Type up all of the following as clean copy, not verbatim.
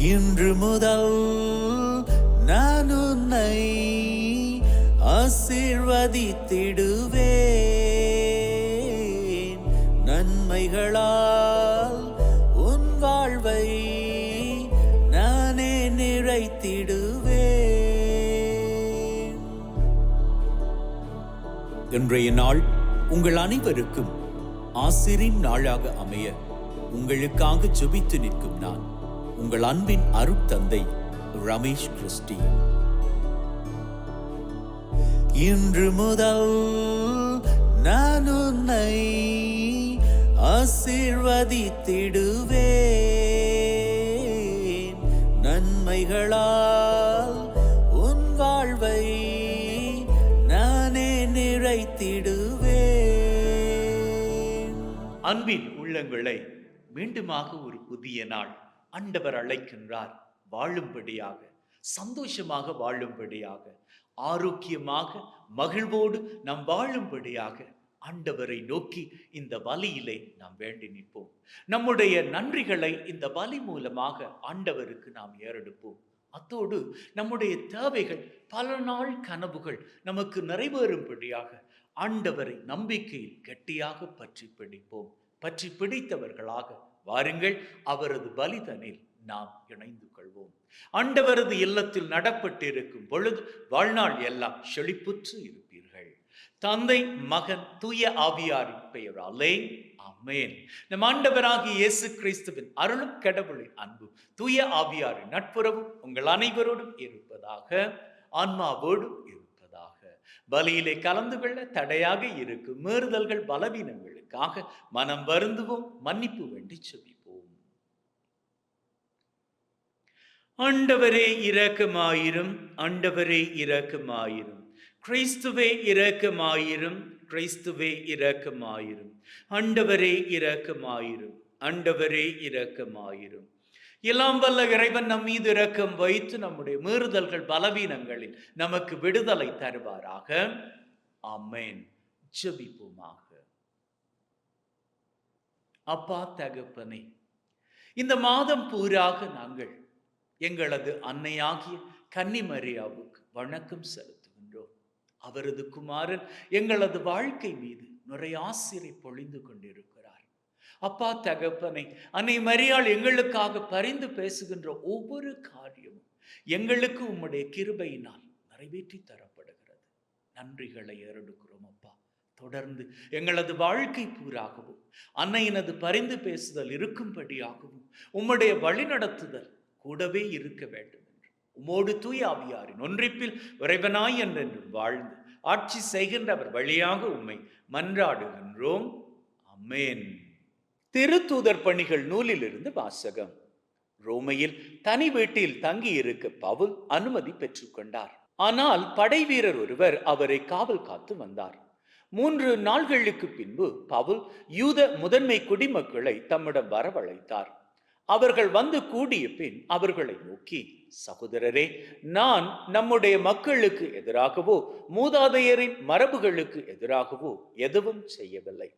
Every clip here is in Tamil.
இன்று முதல் நான் உன்னை ஆசீர்வதித்திடுவேன். நன்மைகளால் உன் வாழ்வை நானே நிறைத்திடுவேன். இன்றைய நாள் உங்கள் அனைவருக்கும் ஆசிரின் நாளாக அமைய உங்களுக்காக ஜெபித்து நிற்கும் நான் உங்கள் அன்பின் அருட்தந்தை ரமேஷ் கிறிஸ்டி. இன்று முதல் நான் உன்னை ஆசீர்வதித்திடுவேன். நன்மைகளால் உன் வாழ்வை நானே நிறைத்திடுவேன். அன்பின் உள்ளங்களை மீண்டுமாக ஒரு புதிய நாள் ஆண்டவர் அழைக்கின்றார். வாழும்படியாக, சந்தோஷமாக வாழும்படியாக, ஆரோக்கியமாக மகிழ்வோடு நாம் வாழும்படியாக ஆண்டவரை நோக்கி இந்த பலியிலே நாம் வேண்டி நிற்போம். நம்முடைய நன்றிகளை இந்த பலி மூலமாக ஆண்டவருக்கு நாம் ஏறெடுப்போம். அத்தோடு நம்முடைய தேவைகள், பல நாள் கனவுகள் நமக்கு நிறைவேறும்படியாக ஆண்டவரை நம்பிக்கையில் கெட்டியாக பற்றி பிடிப்போம். பற்றி பிடித்தவர்களாக வாருங்கள், அவரது பலிதனில் நாம் இணைந்து கொள்வோம். ஆண்டவரது இல்லத்தில் நடப்பட்டிருக்கும் பொழுது வாழ்நாள் எல்லாம் செழிப்புற்று இருப்பீர்கள். தந்தை, மகன், தூய ஆவியாரின் பெயராலே ஆமென். நம் ஆண்டவராகிய இயேசு கிறிஸ்துவின் அருளும் கடவுளின் அன்பும் தூய ஆவியாரின் நட்புறவும் உங்கள் அனைவரோடும் இருப்பதாக, ஆன்மாவோடும் இருப்பதாக. பலியிலே கலந்து கொள்ள தடையாக இருக்கும் மீறுதல்கள், பலவீனங்களுக்காக மனம் வருந்துவோம், மன்னிப்பு வேண்டி செபிப்போம். ஆண்டவரே இரக்கமாயிரும், ஆண்டவரே இரக்கமாயிரும். கிறிஸ்துவே இரக்கமாயிரும், கிறிஸ்துவே இரக்கமாயிரும். ஆண்டவரே இரக்கமாயிரும், ஆண்டவரே இரக்கமாயிரும். எல்லாம் வல்ல இறைவன் நம் மீது இரக்கம் வைத்து நம்முடைய மீறுதல்கள், பலவீனங்களில் நமக்கு விடுதலை தருவாராக. ஆமென். ஜெபிப்போமாக. அப்பா தகப்பனே, இந்த மாதம் பூராக நாங்கள் எங்களது அன்னையாகிய கன்னிமரியாவுக்கு வணக்கம் செலுத்துகின்றோம். அவரது குமாரன் எங்களது வாழ்க்கை மீது நிறைய ஆசிரை பொழிந்து கொண்டிருக்கிறார். அப்பா தகப்பனை, அன்னை மரியாள் எங்களுக்காக பரிந்து பேசுகின்ற ஒவ்வொரு காரியமும் எங்களுக்கு உம்முடைய கிருபையினால் நிறைவேற்றி தரப்படுகிறது. நன்றிகளை ஏறெடுக்கிறோம் அப்பா. தொடர்ந்து எங்களது வாழ்க்கை பூராகவும் அன்னையினது பரிந்து பேசுதல் இருக்கும்படியாகவும் உம்முடைய வழிநடத்துதல் கூடவே இருக்க வேண்டும் என்று உம்மோடு தூய ஆவியாரின் ஒன்றிப்பில் இறைவனாய் என்றென்றும் வாழ்ந்து ஆட்சி செய்கின்ற அவர் வழியாக உம்மை மன்றாடுகின்றோம். ஆமென். திருத்தூதர் பணிகள் நூலிலிருந்து வாசகம். ரோமையில் தனி வீட்டில் தங்கி இருக்க பவுல் அனுமதி பெற்றுக்கொண்டார். ஆனால் படை வீரர் ஒருவர் அவரை காவல் காத்து வந்தார். 3 நாள்களுக்கு பின்பு பவுல் யூத முதன்மை குடிமக்களை தம்மிடம் வரவழைத்தார். அவர்கள் வந்து கூடிய பின் அவர்களை நோக்கி, சகோதரரே, நான் நம்முடைய மக்களுக்கு எதிராகவோ மூதாதையரின் மரபுகளுக்கு எதிராகவோ எதுவும் செய்யவில்லை.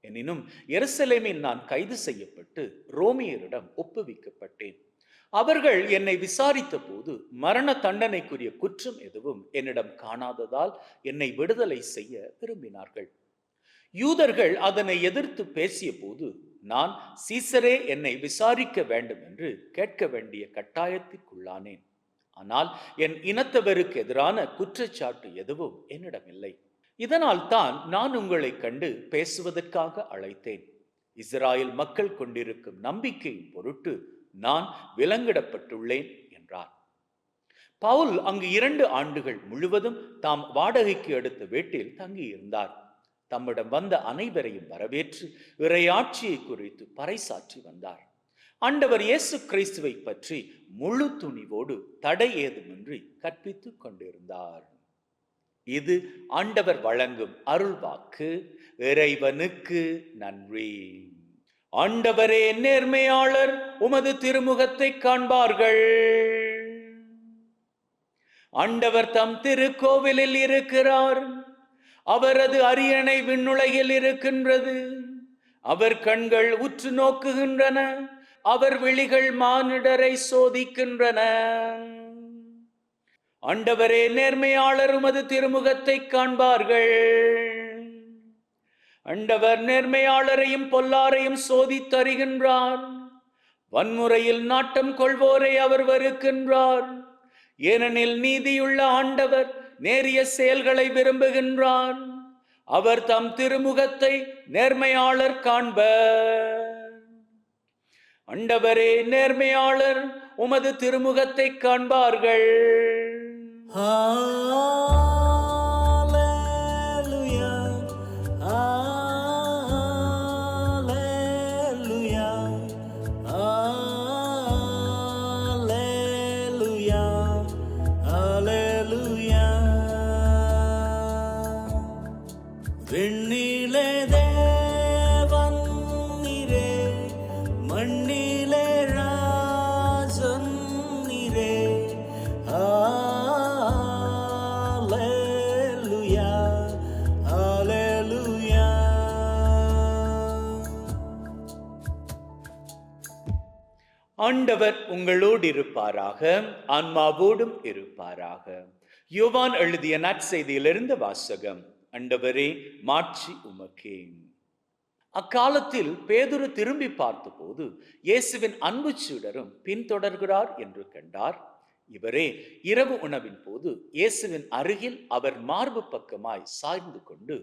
எனினும் எருசலேமில் நான் கைது செய்யப்பட்டு ரோமியரிடம் ஒப்புவிக்கப்பட்டேன். அவர்கள் என்னை விசாரித்த போது மரண தண்டனைக்குரிய குற்றம் எதுவும் என்னிடம் காணாததால் என்னை விடுதலை செய்ய விரும்பினார்கள். யூதர்கள் அதனை எதிர்த்து பேசிய போது நான் சீசரே என்னை விசாரிக்க வேண்டும் என்று கேட்க வேண்டிய கட்டாயத்திற்குள்ளானேன். ஆனால் என் இனத்தவருக்கு எதிரான குற்றச்சாட்டு எதுவும் என்னிடம் இல்லை. இதனால் தான் நான் உங்களை கண்டு பேசுவதற்காக அழைத்தேன். இஸ்ராயேல் மக்கள் கொண்டிருக்கும் நம்பிக்கையின் பொருட்டு நான் விலங்கிடப்பட்டுள்ளேன் என்றார். பவுல் அங்கு 2 ஆண்டுகள் முழுவதும் தாம் வாடகைக்கு எடுத்த வீட்டில் தங்கியிருந்தார். தம்மிடம் வந்த அனைவரையும் வரவேற்று இறையாட்சியை குறித்து பறைசாற்றி வந்தார். ஆண்டவர் இயேசு கிறிஸ்துவை பற்றி முழு துணிவோடு தடை ஏதுமின்றி கற்பித்துக் கொண்டிருந்தார். இது ஆண்டவர் வழங்கும் அருள்வாக்கு. இறைவனுக்கு நன்றி. ஆண்டவரே, நேர்மையாளர் உமது திருமுகத்தை காண்பார்கள். ஆண்டவர் தம் திருக்கோவிலில் இருக்கிறார். அவரது அரியணை விண்ணுலகில் இருக்கின்றது. அவர் கண்கள் உற்று நோக்குகின்றன. அவர் விழிகள் மானிடரை சோதிக்கின்றன. ஆண்டவரே, நேர்மையாளர் உமது திருமுகத்தை காண்பார்கள். ஆண்டவர் நேர்மையாளரையும் பொல்லாரையும் சோதித்தறிகின்றார். வன்முறையில் நாட்டம் கொள்வோரை அவர் வெறுக்கின்றார். ஏனெனில் நீதியுள்ள ஆண்டவர் நேரிய செயல்களை விரும்புகின்றார். அவர் தம் திருமுகத்தை நேர்மையாளர் காண்பர். ஆண்டவரே, நேர்மையாளர் உமது திருமுகத்தை காண்பார்கள். ஹalleluya ஹalleluya ஹalleluya ஹalleluya. விண்ணிலே தேவன் நீரே, மண்ணிலே ராஜன் நீரே. ஹalleluya ஹalleluya. ஆண்டவர் உங்களோடு இருப்பாராக, ஆன்மாவோடும் இருப்பாராக. யோவான் எழுதிய நற்செய்தியிலிருந்து வாசகம். ஆண்டவரே, மாட்சி உமக்கே. அக்காலத்தில் பேதுரு திரும்பி பார்த்தபோது இயேசுவின் அன்பு சீடரும் பின்தொடர்கிறார் என்று கண்டார். இவரே இரவு உணவின் போது இயேசுவின் அருகில் அவர் மார்பு பக்கமாய் சாய்ந்து கொண்டு,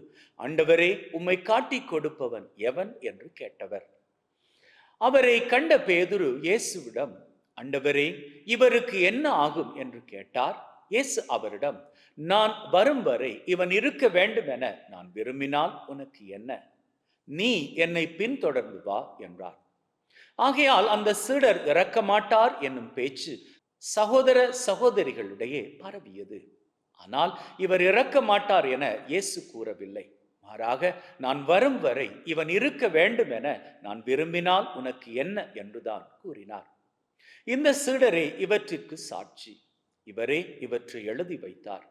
ஆண்டவரே, உம்மை காட்டிக் கொடுப்பவன் எவன் என்று கேட்டவர். அவரை கண்ட பேதுரு இயேசுவிடம், ஆண்டவரே, இவருக்கு என்ன ஆகும் என்று கேட்டார். இயேசு அவரிடம், நான் வரும் வரை இவன் இருக்க வேண்டும் என நான் விரும்பினால் உனக்கு என்ன? நீ என்னை பின்தொடர்ந்து வா என்றார். ஆகையால் அந்த சீடர் இறக்க மாட்டார் என்னும் பேச்சு சகோதர சகோதரிகளிடையே பரவியது. ஆனால் இவர் இறக்க மாட்டார் என இயேசு கூறவில்லை. மாறாக, நான் வரும் வரை இவன் இருக்க வேண்டும் என நான் விரும்பினால் உனக்கு என்ன என்றுதான் கூறினார். இந்த சீடரே இவற்றிற்கு சாட்சி. இவரே இவற்றை எழுதி வைத்தார்.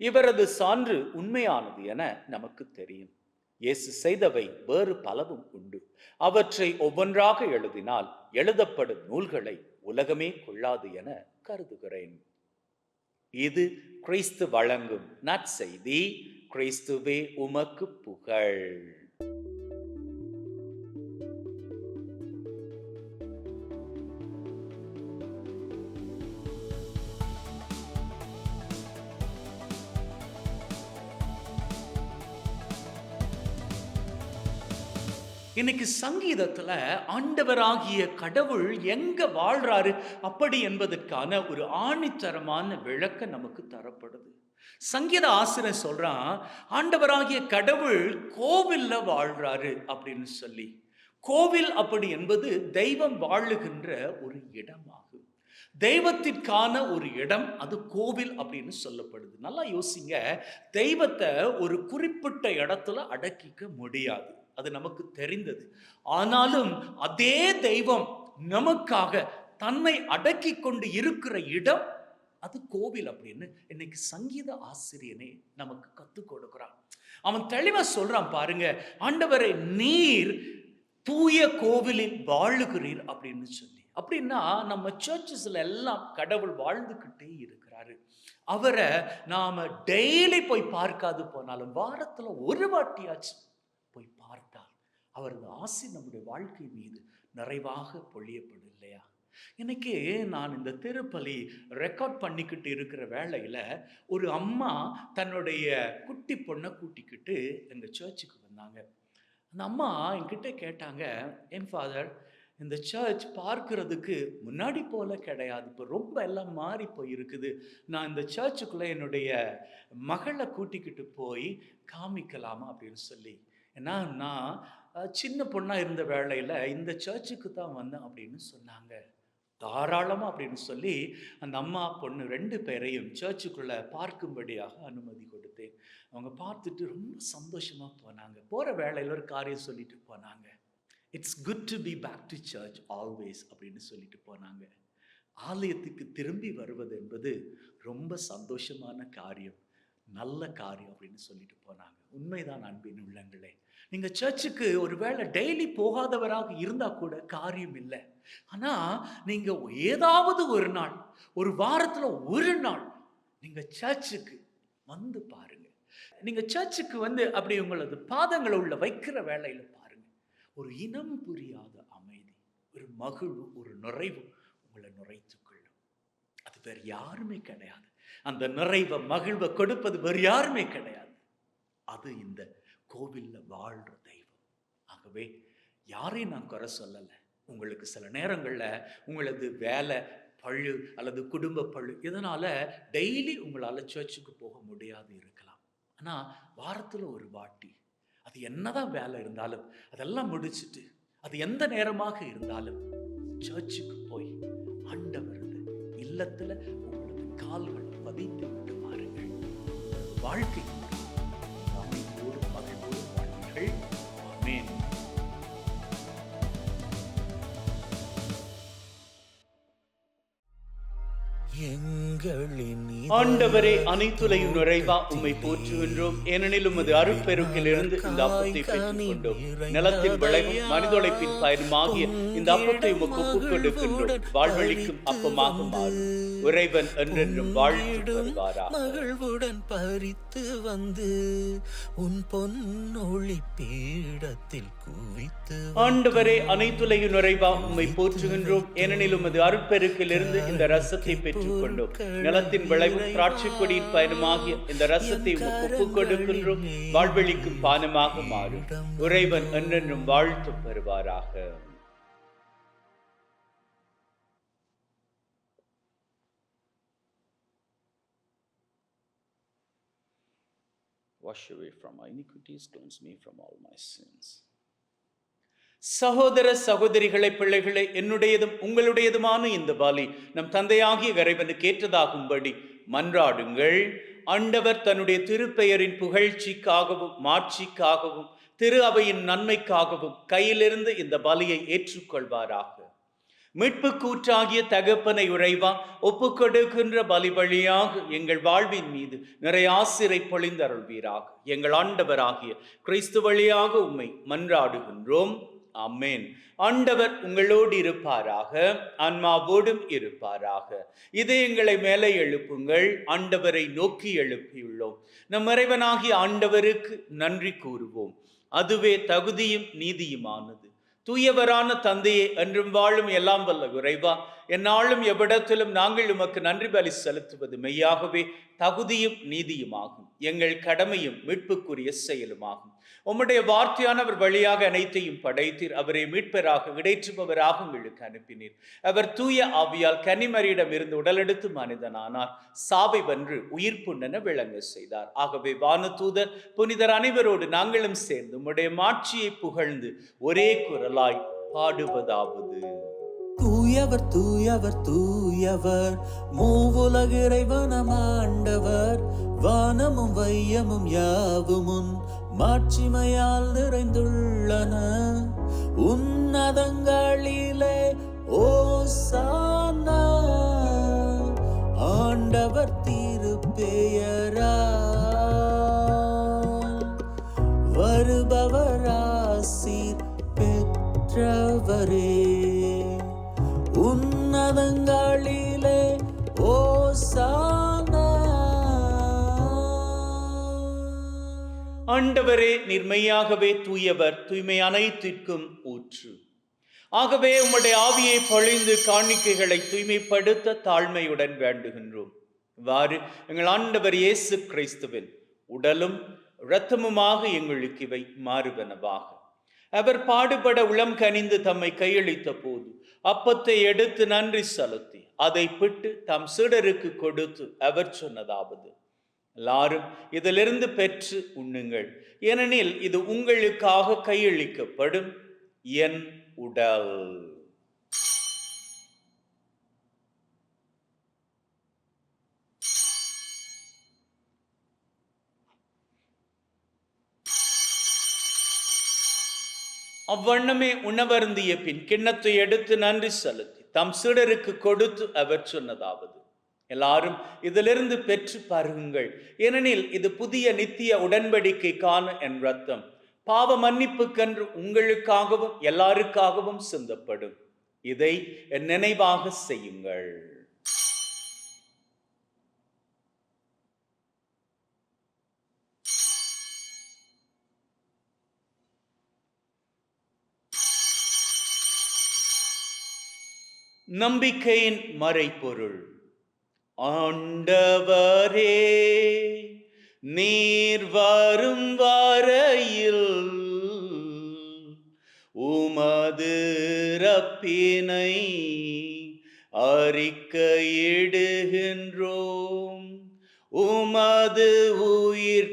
இவரது சான்று உண்மையானது என நமக்கு தெரியும். இயேசு செய்தவை வேறு பலவும் உண்டு. அவற்றை ஒவ்வொன்றாக எழுதினால் எழுதப்படும் நூல்களை உலகமே கொள்ளாது என கருதுகிறேன். இது கிறிஸ்து வழங்கும் நற்செய்தி. கிறிஸ்துவே உமக்கு புகழ். இன்னைக்கு சங்கீதத்துல ஆண்டவராகிய கடவுள் எங்க வாழ்றாரு அப்படி என்பதற்கான ஒரு ஆணித்தரமான விளக்கம் நமக்கு தரப்படுது. சங்கீத ஆசிரியர் சொல்றான், ஆண்டவராகிய கடவுள் கோவில்ல வாழ்றாரு அப்படின்னு சொல்லி. கோவில் அப்படி என்பது தெய்வம் வாழுகின்ற ஒரு இடமாகும். தெய்வத்திற்கான ஒரு இடம், அது கோவில் அப்படின்னு சொல்லப்படுது. நல்லா யோசிங்க, தெய்வத்தை ஒரு குறிப்பிட்ட இடத்துல அடக்கிக்க முடியாது, அது நமக்கு தெரிந்தது. ஆனாலும் அதே தெய்வம் நமக்காக தன்னை அடக்கி கொண்டு இருக்கிற இடம் அது கோவில் அப்படின்னு இன்னைக்கு சங்கீத ஆசிரியனே நமக்கு கற்றுக் கொடுக்கிறான். அவன் தெளிவா சொல்றான் பாருங்க, ஆண்டவரே, நீர் தூய கோவிலில் வாழுகிறீர் அப்படின்னு சொல்லி. அப்படின்னா நம்ம சர்ச்சஸ்ல எல்லாம் கடவுள் வாழ்ந்துகிட்டே இருக்கிறாரு. அவரை நாம டெய்லி போய் பார்க்காது போனாலும் வாரத்துல ஒரு வாட்டியாச்சு போய் பார்த்தால் அவரது ஆசி நம்முடைய வாழ்க்கை மீது நிறைவாக பொழியப்படும் இல்லையா? இன்னைக்கு நான் இந்த திருப்பலி ரெக்கார்ட் பண்ணிக்கிட்டு இருக்கிற வேளையில ஒரு அம்மா தன்னுடைய குட்டி பொண்ணை கூட்டிக்கிட்டு எங்க சர்ச்சுக்கு வந்தாங்க. அந்த அம்மா என்கிட்ட கேட்டாங்க, என் ஃபாதர், இந்த சர்ச் பார்க்கறதுக்கு முன்னாடி போல கிடையாது, இப்போ ரொம்ப எல்லாம் மாறி போயிருக்குது. நான் இந்த சர்ச்சுக்குள்ளே என்னுடைய மகளை கூட்டிக்கிட்டு போய் காமிக்கலாமா அப்படின்னு சொல்லி. ஏன்னா நான் சின்ன பொண்ணாக இருந்த வேளையில் இந்த சர்ச்சுக்கு தான் வந்தேன் அப்படின்னு சொன்னாங்க. தாராளமாக அப்படின்னு சொல்லி அந்த அம்மா பொண்ணு 2 பேரையும் சர்ச்சுக்குள்ளே பார்க்கும்படியாக அனுமதி கொடுத்தேன். அவங்க பார்த்துட்டு ரொம்ப சந்தோஷமாக போனாங்க. போகிற வேளையில் ஒரு காரியம் சொல்லிட்டு போனாங்க, it's good to be back to church always அப்படின்னு சொல்லிட்டு போனாங்க. ஆலயத்துக்கு திரும்பி வருவது என்பது ரொம்ப சந்தோஷமான காரியம். நல்ல காரியம் அப்படின்னு சொல்லிட்டு போனாங்க. உண்மைதான் அன்பின் உள்ளங்களே. நீங்க சர்ச்சுக்கு ஒருவேளை டெய்லி போகாதவராக இருந்தா கூட காரியம் இல்ல. ஆனா, நீங்க ஏதாவது ஒரு நாள், ஒரு வாரத்துல ஒரு நாள் நீங்க சர்ச்சுக்கு வந்து பாருங்க. நீங்க சர்ச்சுக்கு வந்து அப்படி உங்களது பாதங்கள உள்ள வைக்கிற வேளையில பாருங்க. ஒரு இனம் புரியாத அமைதி, ஒரு மகிழ்வு, ஒரு நிறைவு உங்கள நிறைத்துக் கொள்ளும். அது வேற யாருமே கிடையாது. அந்த நிறைவ மகிழ்வ கொடுப்பது வேறு யாருமே கிடையாது. அது இந்த கோவில்ல வாழ்ற தெய்வம். ஆகவே யாரையும் நான் குறை சொல்லல. உங்களுக்கு சில நேரங்கள்ல உங்களது வேலை பளு அல்லது குடும்ப பளு இதனால டெய்லி உங்களால சர்ச்சுக்கு போக முடியாது இருக்கலாம். ஆனா வாரத்துல ஒரு வாட்டி, அது என்னதான் வேலை இருந்தாலும் அதெல்லாம் முடிச்சிட்டு, அது எந்த நேரமாக இருந்தாலும் சர்ச்சுக்கு போய் ஆண்டவரது இல்லத்துல உங்களது கால்களை பதித்து விட்டு பாருங்கள். வாழ்க்கை அமைதியோடு மகிழ்வோடு வாழ்வீர்கள். ஆமென். ஆண்டவரே, அனைத்துலகின் நிறைவா உம்மை போற்றுகின்றோம். ஏனெனில் உமது அருட்பெருக்கிலிருந்து இந்த அப்பத்தை பெற்றுக் கொண்டோம். நிலத்தின் விளைவும் மனிதொழைப்பின் பயனுமாகிய இந்த அப்பத்தை உமக்கு ஒப்புக் கொடுக்கின்றோம். வாழ்வழிக்கும் அப்பமாக மாறும். இறைவன் என்றென்றும் வாழ்த்து வருவாராக. மகிழ்வுடன் பறித்து வந்து உன் பொன்னொளி பீடத்தில் குவித்து. ஆண்டவரே, அனைத்துலகின் நிறைவா உம்மை போற்றுகின்றோம். ஏனெனில் உமது அருட்பெருக்கிலிருந்து இந்த ரசத்தை பெற்றுக் கொண்டோம். நிலத்தின் விளைவும் திராட்சை கொடியின் பயனுமாகிய இந்த ரசத்தை உமக்கு ஒப்புக் கொடுக்கின்றோம். வாழ்வழிக்கும் பானமாக மாறும். இறைவன் என்றென்றும் வாழ்த்து பெறுவாராக. Wash away from my iniquities, cleanse me from all my sins. சகோதர சகோதரிகளை, பிள்ளைகளை, என்னுடையதும் உங்களுடையதுமான இந்த பலி நம் தந்தையாகிய இறைவனுக்கு ஏற்றதாகும்படி மன்றாடுங்கள். ஆண்டவர் தன்னுடைய திருப்பெயரின் புகழ்ச்சிக்காகவும் மாட்சிக்காகவும் திரு அவையின் நன்மைக்காகவும் கையிலிருந்து இந்த பலியை ஏற்றுக்கொள்வாராக. மீட்பு கூற்றாகிய தகப்பனை உறைவா ஒப்புக்கொடுக்கின்ற பலி வழியாக எங்கள் வாழ்வின் மீது நிறைய ஆசிரை பொழிந்தருள்வீராக. எங்கள் ஆண்டவராகிய கிறிஸ்து வழியாக உம்மை மன்றாடுகின்றோம். ஆமென். ஆண்டவர் உங்களோடு இருப்பாராக, ஆன்மாவோடும் இருப்பாராக. இதயங்களை மேலே எழுப்புங்கள். ஆண்டவரை நோக்கி எழுப்பியுள்ளோம். நம் இறைவனாகிய ஆண்டவருக்கு நன்றி கூறுவோம். அதுவே தகுதியும் நீதியுமானது. தூயவரான தந்தையே, என்றும் வாழும் எல்லாம் வல்ல இறைவா, எந்நாளும் எவ்விடத்திலும் நாங்கள் உமக்கு நன்றி பலி செலுத்துவது மெய்யாகவே தகுதியும் நீதியுமாகும். எங்கள் கடமையும் மீட்புக்குரிய செயலுமாகும். உம்முடைய வார்த்தையானவர் வழியாக அனைத்தையும் படைத்தீர். அவரை மீட்பராக இடைற்றுபவராக உங்களுக்கு அனுப்பினீர். அவர் தூய ஆவியால் கன்னிமரியிடம் இருந்து உடலெடுத்து மனிதனானார். சாவை வென்று உயிர்ப்புண்ணென விளங்க செய்தார். ஆகவே வானதூதர் புனிதர் அனைவரோடு நாங்களும் சேர்ந்து உம்முடைய மாட்சியை புகழ்ந்து ஒரே குரலாய் பாடுவதாவது: தூயவர் தூயவர் தூயவர், மூவுலக இறைவனம் ஆண்டவர். வானமும் வையமும் யாவுமுன் மாட்சிமையால் நிறைந்துள்ளன. உன்னதங்களிலே ஓசானா. ஆண்டவர் திருப்பெயரால் வருபவர் ஆசீர் பெற்றவரே. உன்னதங்களிலே ஓசானா. ஆண்டவரே, நிர்மையாகவே தூயவர், தூய்மை அனைத்திற்கும் ஊற்று. ஆகவே உம்முடைய ஆவியை பொழிந்து காணிக்கைகளை தூய்மைப்படுத்த தாழ்மையுடன் வேண்டுகின்றோம். இவ்வாறு எங்கள் ஆண்டவர் இயேசு கிறிஸ்துவின் உடலும் இரத்தமுமாக எங்களுக்கு இவை மாறுவனவாக. அவர் பாடுபட உளம் கனிந்து தம்மை கையளித்த போது அப்பத்தை எடுத்து நன்றி செலுத்தி அதை பிட்டு தம் சீடருக்கு கொடுத்து அவர் சொன்னதாவது: எல்லாரும் இதிலிருந்து பெற்று உண்ணுங்கள், ஏனெனில் இது உங்களுக்காக கையளிக்கப்படும் என் உடல். அவ்வண்ணமே உணவருந்திய பின் கிண்ணத்தை எடுத்து நன்றி செலுத்தி தம் சீடருக்கு கொடுத்து அவர் சொன்னதாவது: எல்லாரும் இதிலிருந்து பெற்று பருகுங்கள், ஏனெனில் இது புதிய நித்திய உடன்படிக்கைக்கான என் இரத்தம், பாவ மன்னிப்புக்கென்று உங்களுக்காகவும் எல்லாருக்காகவும் சிந்தப்படும். இதை என் நினைவாக செய்யுங்கள். நம்பிக்கையின் மறைபொருள். ஆண்டவரே, நீர் வரும் வரையில் உமது இரப்பினை அறிக்கையிடுகின்றோம், உமது உயிர்ப்பினையும்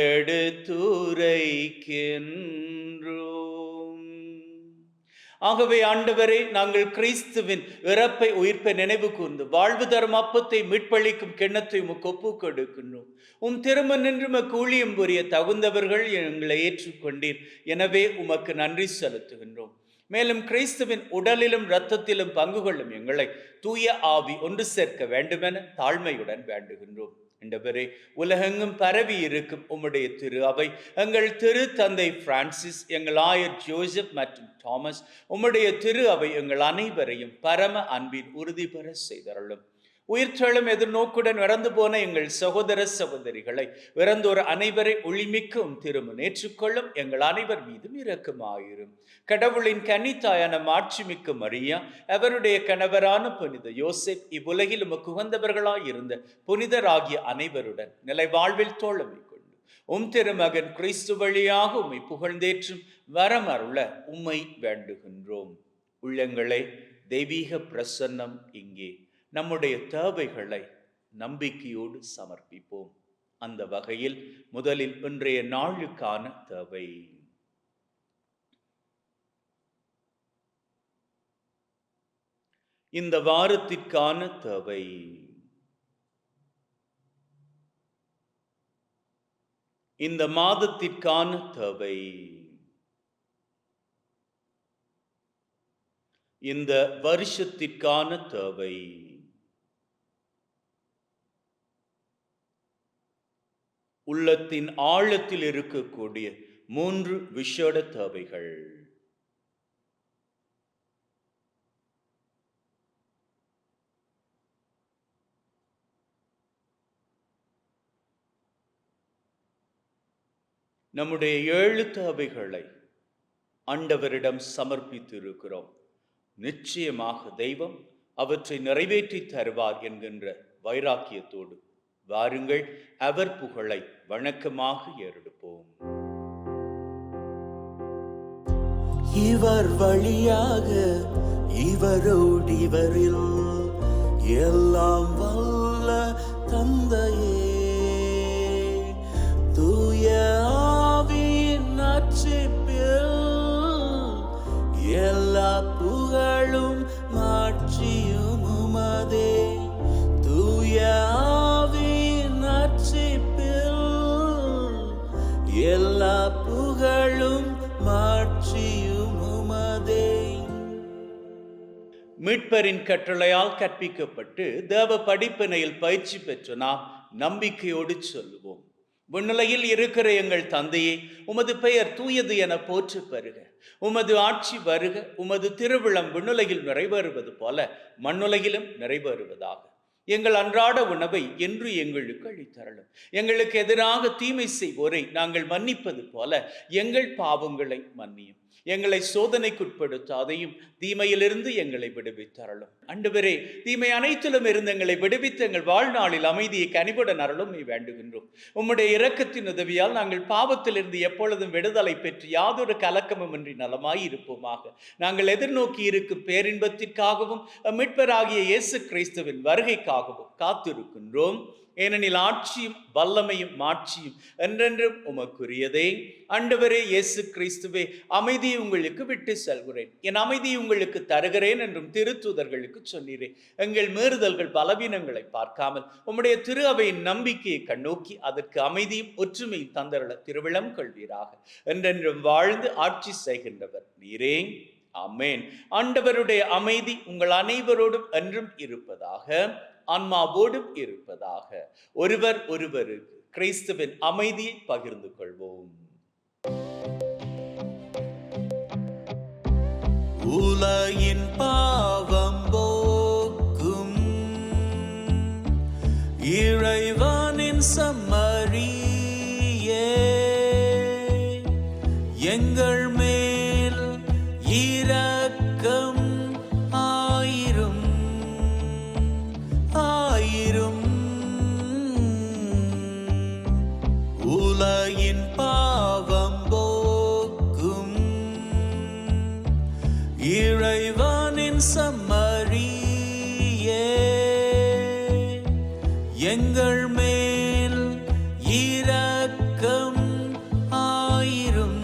எடுத்துரைக்கின்றோம். ஆகவே ஆண்டவரே, நாங்கள் கிறிஸ்துவின் இறப்பை உயிர்ப்பை நினைவு கூர்ந்து வாழ்வு தரும் அப்பத்தை மீட்பளிக்கும் கிண்ணத்தை உமக்கு ஒப்புக் கொடுக்கின்றோம். திரும்ப நின்று உமக்கு ஊழியம் புரிய தகுந்தவர்கள் எங்களை ஏற்றுக்கொண்டீர். எனவே உமக்கு நன்றி செலுத்துகின்றோம். மேலும் கிறிஸ்துவின் உடலிலும் இரத்தத்திலும் பங்கு கொள்ளும் எங்களை தூய ஆவி ஒன்று சேர்க்க வேண்டுமென தாழ்மையுடன் வேண்டுகின்றோம். ஆண்டவரே, உலகெங்கும் பரவி இருக்கும் உம்முடைய திரு அவை, எங்கள் திரு தந்தை பிரான்சிஸ், எங்கள் ஆயர் ஜோசப் மற்றும் தாமஸ், உம்முடைய திரு அவை எங்கள் அனைவரையும் பரம அன்பின் உறுதி பெற செய்தருளும். உயிர்த்தெழும் எதிர்நோக்குடன் இறந்து போன எங்கள் சகோதர சகோதரிகளை, இறந்தோர் அனைவரை ஒளிமிக்கும் திருமணம் ஏற்றுக்கொள்ளும் எங்கள் அனைவர் மீதும் இரக்கமாயிரும். கடவுளின் கன்னித்தாயான மாட்சிமிக்க மரியா, அவருடைய கணவரான புனித யோசேப், இவ்வுலகில் உமக்கு உகந்தவர்களாய் இருந்த புனிதராகிய அனைவருடன் நிலை வாழ்வில் தோழமை கொண்டு திருமகன் கிறிஸ்து வழியாக உம்மை புகழ்ந்தேற்றும் வரமருள உம்மை வேண்டுகின்றோம். உள்ளங்களே, தெய்வீக பிரசன்னம் இங்கே. நம்முடைய தேவைகளை நம்பிக்கையோடு சமர்ப்பிப்போம். அந்த வகையில் முதலில் இன்றைய நாளுக்கான தேவை. இந்த வாரத்திற்கான தேவை. இந்த மாதத்திற்கான தேவை. இந்த வருஷத்திற்கான தேவை. உள்ளத்தின் ஆழத்தில் இருக்கக்கூடிய 3 விசேட தேவைகள். நம்முடைய 7 தேவைகளை ஆண்டவரிடம் சமர்ப்பித்திருக்கிறோம். நிச்சயமாக தெய்வம் அவற்றை நிறைவேற்றி தருவார் என்கின்ற வைராக்கியத்தோடு வாருங்கள், அவர் புகழை வணக்கமாக ஏறெடுப்போம். இவர் வழியாக இவரோடு இவரில் எல்லாம் வல்ல தந்தையே, தூய ஆவியின் நட்சிப்பில் எல்லா புகழும் மாட்சியும் உமதே. தூய எல்லா புகழும் மாட்சியும் உமதே. மீட்பரின் கட்டளையால் கற்பிக்கப்பட்டு தேவ படிப்பினையில் பயிற்சி பெற்ற நாம் நம்பிக்கையோடு சொல்லுவோம். விண்ணுலகில் இருக்கிற எங்கள் தந்தையே, உமது பெயர் தூயது என போற்று பெறுக. உமது ஆட்சி வருக. உமது திருவிழம் விண்ணுலகில் நிறைவேறுவது போல மண்ணுலகிலும் நிறைவேறுவதாக. எங்கள் அன்றாட உணவை என்று எங்களுக்கு அளித்தருளும். எங்களுக்கு எதிராக தீமை செய்வோரை நாங்கள் மன்னிப்பது போல எங்கள் பாவங்களை மன்னியும். எங்களை சோதனைக்குட்படுத்தாதையும் தீமையிலிருந்து எங்களை விடுவித்தருளும். ஆண்டவரே, தீமை அனைத்திலும் இருந்து எங்களை விடுவித்து எங்கள் வாழ்நாளில் அமைதியை கனிவுடன் அருளும் வேண்டுகின்றோம். உம்முடைய இரக்கத்தின் உதவியால் நாங்கள் பாவத்திலிருந்து எப்பொழுதும் விடுதலை பெற்று யாதொரு கலக்கமும் இன்றி நலமாய் இருப்போமாக. நாங்கள் எதிர்நோக்கி இருக்கும் பேரின்பத்திற்காகவும் மீட்பராகிய இயேசு கிறிஸ்துவின் வருகைக்காகவும் காத்திருக்கின்றோம். ஏனெனில் ஆட்சியும் வல்லமையும் மாட்சியும் என்றென்றும் உமக்குரியதே. ஆண்டவரே இயேசு கிறிஸ்துவே, அமைதியை உங்களுக்கு விட்டு செல்கிறேன், என் அமைதியை உங்களுக்கு தருகிறேன் என்றும் திருத்தூதர்களுக்கு சொன்னீரே. எங்கள் மீறுதல்கள் பலவீனங்களை பார்க்காமல் உம்முடைய திரு அவையின் நம்பிக்கையை கண்ணோக்கி அதற்கு அமைதியும் ஒற்றுமையும் தந்தருள திருவிழம் கொள்வீராக. என்றென்றும் வாழ்ந்து ஆட்சி செய்கின்றவர் நீரே. ஆமென். ஆண்டவருடைய அமைதி உங்கள் அனைவரோடும் என்றும் இருப்பதாக, ஆன்மாவோடும் இருப்பதாக. ஒருவர் ஒருவருக்கு கிறிஸ்துவின் அமைதியை பகிர்ந்து கொள்வோம். உலகின் பாவம் போக்கும் இறைவனின் சம்மரியே, எங்கள் மேல் இரக்கம் ஆயிரும் ஆயிரும். உலகின் பாவம் போக்கும் இறைவனின் சம்மரியே, எங்கள் மேல் இரக்கம் ஆயிரும்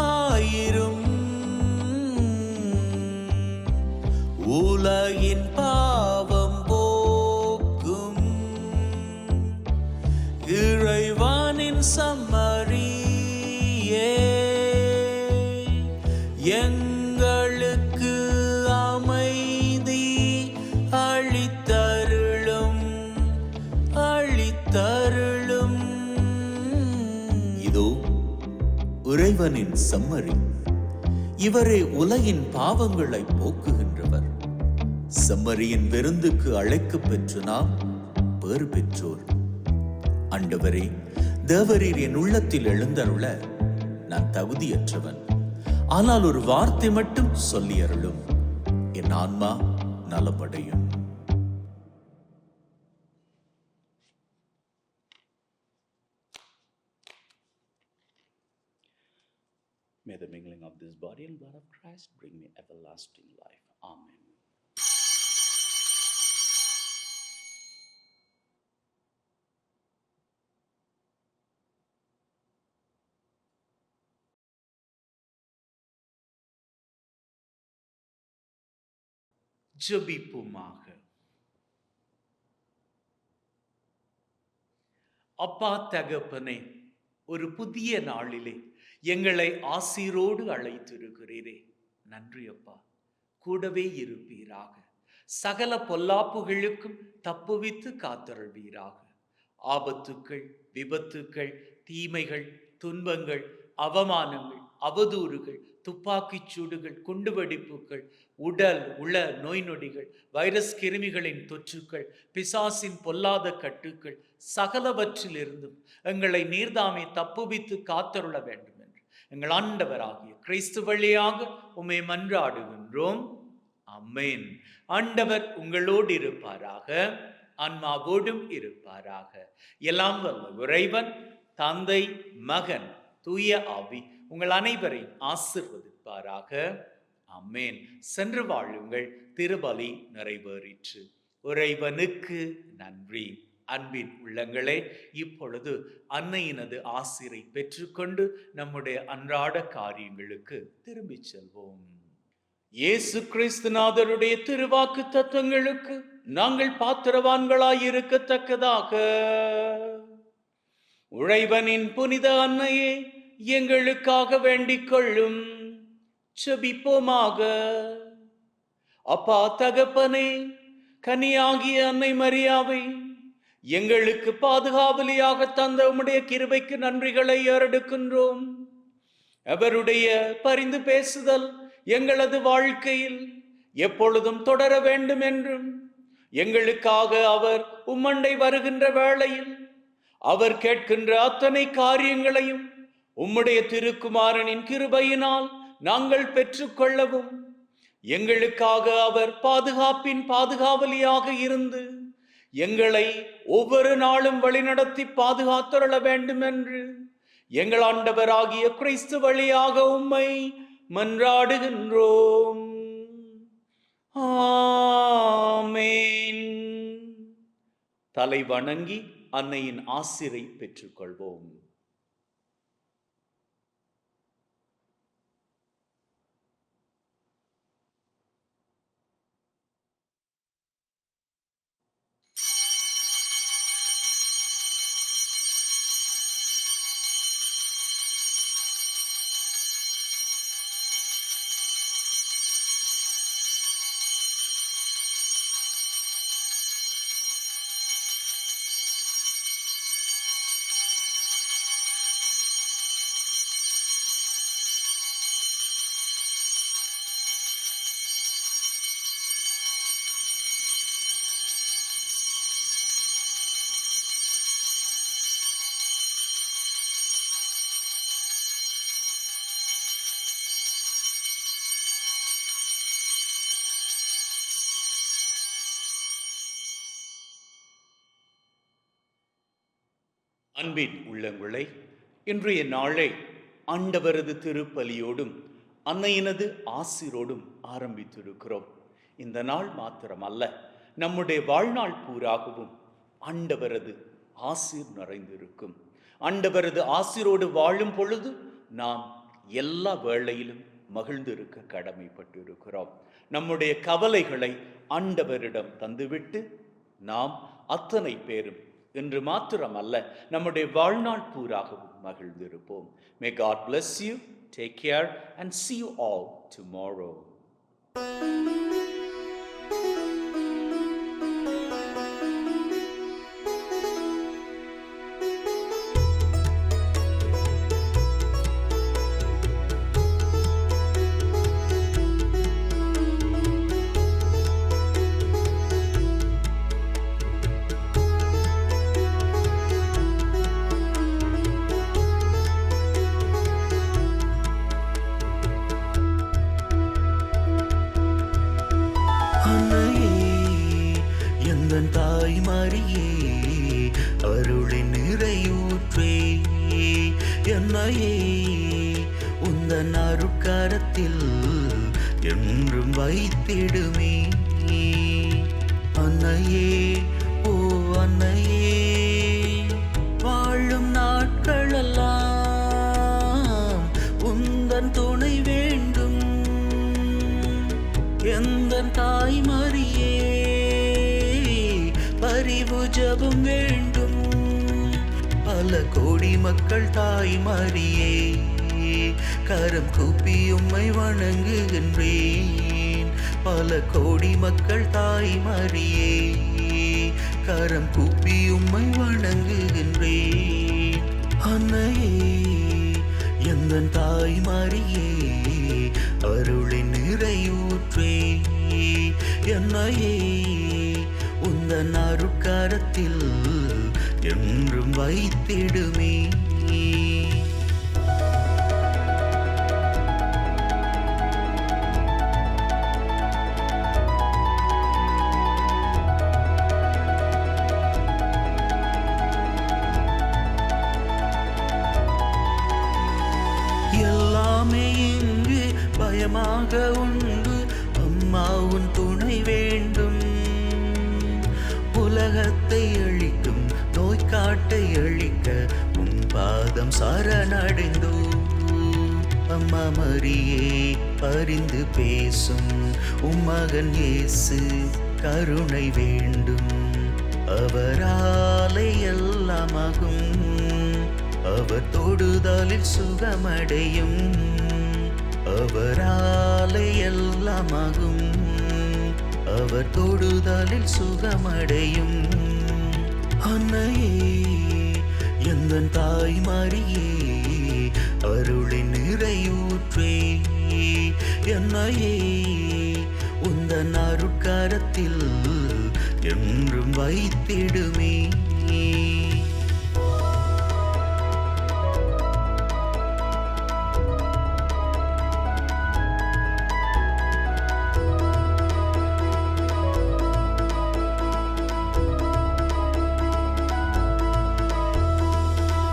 ஆயிரும். உலகின் பாவம் போக்கும் இறைவனின் சம்மரியே, எங்களுக்கு அமைதி அளித்தருளும் அளித்தருளும். இதோ இறைவனின் சம்மரி, இவரே உலகின் பாவங்களை போக்குகின்றவர். செம்மறியின் விருந்துக்கு அழைக்கப் பெற்று நாம் பேறு பெற்றோர். ஆண்டவரே, தேவரீர் என் உள்ளத்தில் எழுந்தருள நான் தகுதியற்றவன். ஆனால் ஒரு வார்த்தை மட்டும் சொல்லி அருளும், என் ஆன்மா நலமடையும். May the mingling of this body and blood of Christ bring me everlasting life. Amen. ஜெபிப்போமாக. அப்பா தகப்பனே, ஒரு புதிய நாளிலே எங்களை ஆசீரோடு அழைத்திருக்கிறீரே, நன்றி அப்பா. கூடவே இருப்பீராக, சகல பொல்லாப்புகளுக்கும் தப்புவித்து காத்தருள்வீராக. ஆபத்துக்கள், விபத்துக்கள், தீமைகள், துன்பங்கள், அவமானங்கள், அவதூறுகள், துப்பாக்கிச் சூடுகள், குண்டுவெடிப்புகள், உடல் உள நோய் நொடிகள், வைரஸ் கிருமிகளின் தொற்றுக்கள், பிசாசின் பொல்லாத கட்டுக்கள் சகலவற்றிலிருந்தும் எங்களை நீர்தாமே தப்புவித்து காத்தருள வேண்டும் என்று எங்கள் ஆண்டவராகிய கிறிஸ்து வழியாக உம்மை மன்றாடுகின்றோம். ஆமென். ஆண்டவர் உங்களோடு இருப்பாராக, ஆன்மாவோடும் இருப்பாராக. எல்லாம் வல்ல இறைவன் தந்தை, மகன், தூய ஆவி உங்கள் அனைவரையும் ஆசீர்வதிப்பாராக. ஆமென். சென்று வாழுங்கள். திருபலி நிறைவேறிற்று. இறைவனுக்கு நன்றி. அன்பின் உள்ளங்களே, இப்பொழுது அன்னையினது ஆசிரை பெற்றுக்கொண்டு நம்முடைய அன்றாட காரியங்களுக்கு திரும்பி செல்வோம். இயேசு கிறிஸ்துநாதருடைய திருவாக்கு தத்துவங்களுக்கு நாங்கள் பாத்திரவான்களாயிருக்கத்தக்கதாக உழைவனின் புனித அன்னையே எங்களுக்காக வேண்டிக் கொள்ளும். செபிப்போமாக. அப்பா தகப்பனே, கனியாகிய அன்னை மரியாவை எங்களுக்கு பாதுகாவலியாக தந்த உம்முடைய கிருபைக்கு நன்றிகளை ஏறெடுக்கின்றோம். அவருடைய பரிந்து பேசுதல் எங்களது வாழ்க்கையில் எப்பொழுதும் தொடர வேண்டும் என்றும், எங்களுக்காக அவர் உம்மண்டை வருகின்ற வேளையில் அவர் கேட்கின்ற அத்தனை காரியங்களையும் உம்முடைய திருக்குமாரனின் கிருபையினால் நாங்கள் பெற்றுக்கொள்ளவும், எங்களுக்காக அவர் பாதுகாப்பின் பாதுகாவலியாக இருந்து எங்களை ஒவ்வொரு நாளும் வழிநடத்தி பாதுகாத்தருள வேண்டும் என்று எங்கள் ஆண்டவராகிய கிறிஸ்து வழியாக உம்மை மன்றாடுகின்றோம். ஆமென். தலை வணங்கி அன்னையின் ஆசிரை பெற்றுக்கொள்வோம். அன்பின் உள்ளங்களே, இன்றைய நாளை ஆண்டவரது திருப்பலியோடும் அன்னையினது ஆசிரோடும் ஆரம்பித்திருக்கிறோம். இந்த நாள் மாத்திரமல்ல, நம்முடைய வாழ்நாள் பூராகவும் ஆண்டவரது ஆசீர் நிறைந்திருக்கும். ஆண்டவரது ஆசீரோடு வாழும் பொழுது நாம் எல்லா வேளையிலும் மகிழ்ந்திருக்க கடமைப்பட்டிருக்கிறோம். நம்முடைய கவலைகளை ஆண்டவரிடம் தந்துவிட்டு நாம் அத்தனை பேரும் இன்று மாத்திரமல்ல, நம்முடைய வாழ்நாள் பூராகவும் மகிழ்ந்திருப்போம். May God bless you. Take care and see you all tomorrow. தாய் மரியே, அருளின் நிறையூற்றே, என்னையே உந்தன் அருட்கரத்தில் என்றும் வைத்திடுமே. அன்னையே, ஓ அன்னையே, வாழும் நாட்களெல்லாம் உந்தன் துணை வேண்டும். எந்தன் தாய் மரியே, பரிவு ஜெபம் வேண்டும். பல கோடி மக்கள் தாய் மரியே, கரம் கூப்பி உம்மை வணங்குகின்றேன். பல கோடி மக்கள் தாய் மரியே, கரம் கூப்பி உம்மை வணங்குகின்றேன். அன்னையே, எந்தன் தாய் மரியே, அருளின் நிறையூற்றே, என்னையே உந்தன் அருட்கரத்தில் என்றும் வைத்திடுமே. எல்லாமே இங்கு பயமாக உண்டு, அம்மா உன் துணை வேண்டும். உலகத்தை அழிக்கும் நோய் காட்டை அழிக்க உன் பாதம் சரணடைந்தோ. அம்மா மரியே, பரிந்து பேசும் உம்மகன் இயேசு கருணை வேண்டும். அவராலே எல்லாமாகும், அவர் தொடுதலில் சுகமடையும். அவராலே எல்லாமாகும், அவர் தொடுதலில் சுகமடையும். அன்னையே, எந்தன் தாய் மரியே, அருளின் நிறையூற்றே, என்னையே உந்தன் அருட்கரத்தில் என்றும் வைத்திடுமே.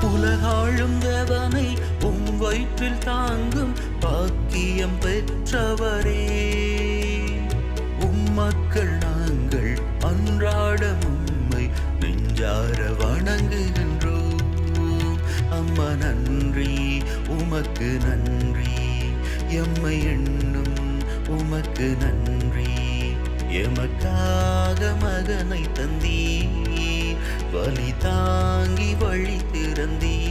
உலகாளும் தேவனை உம் வயிற்றில் தாங்கும் பாக்கியம் பெற்றவரே, உம்மக்கள் நாங்கள் அன்றாடம் உம்மை நெஞ்சார வணங்குகின்றோம். அம்மா நன்றி, உமக்கு நன்றி, எம்மை எண்ணும் உமக்கு நன்றி. எமக்காக மகனை தந்தீர், வலி தாங்கி வழி திறந்தீர்.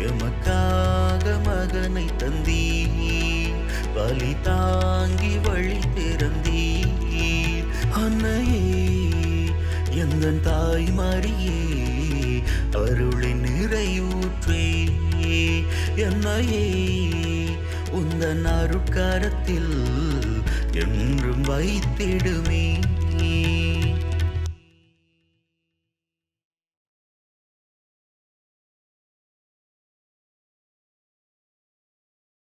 எமக்காக மகனை தந்தீர், வலி தாங்கி வழி திறந்தீர். அன்னையே, எந்தன் தாய் மரியே, அருளின் நிறையூற்றே, என்னையே உந்தன் அருட்கரத்தில் என்றும் வைத்திடுமே.